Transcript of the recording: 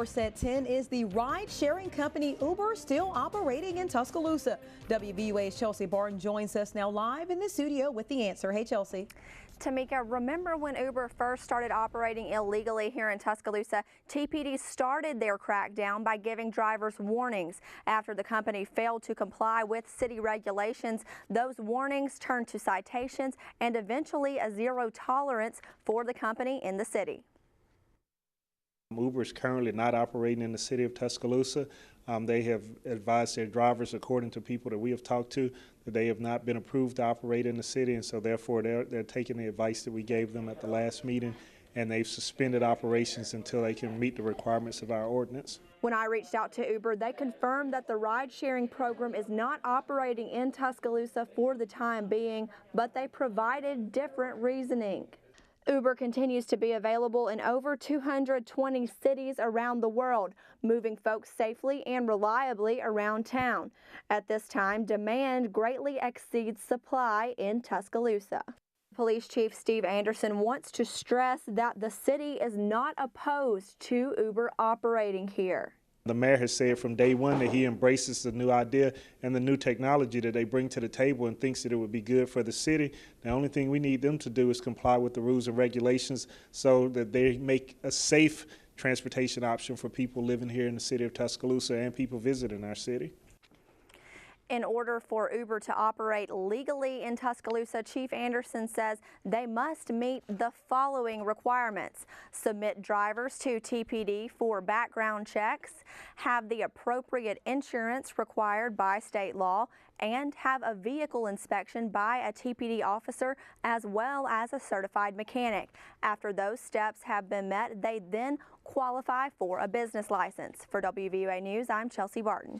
First at 10, is the ride-sharing company Uber still operating in Tuscaloosa? WVUA's Chelsea Barton joins us now live in the studio with the answer. Hey, Chelsea. Tamika, remember when Uber first started operating illegally here in Tuscaloosa? TPD started their crackdown by giving drivers warnings. After the company failed to comply with city regulations, those warnings turned to citations and eventually a zero tolerance for the company in the city. Uber is currently not operating in the city of Tuscaloosa. They have advised their drivers, according to people that we have talked to, that they have not been approved to operate in the city, and so therefore they're taking the advice that we gave them at the last meeting, and they've suspended operations until they can meet the requirements of our ordinance. When I reached out to Uber, they confirmed that the ride-sharing program is not operating in Tuscaloosa for the time being, but they provided different reasoning. Uber continues to be available in over 220 cities around the world, moving folks safely and reliably around town. At this time, demand greatly exceeds supply in Tuscaloosa. Police Chief Steve Anderson wants to stress that the city is not opposed to Uber operating here. The mayor has said from day one that he embraces the new idea and the new technology that they bring to the table and thinks that it would be good for the city. The only thing we need them to do is comply with the rules and regulations so that they make a safe transportation option for people living here in the city of Tuscaloosa and people visiting our city. In order for Uber to operate legally in Tuscaloosa, Chief Anderson says they must meet the following requirements: submit drivers to TPD for background checks, have the appropriate insurance required by state law, and have a vehicle inspection by a TPD officer as well as a certified mechanic. After those steps have been met, they then qualify for a business license. For WVUA News, I'm Chelsea Barton.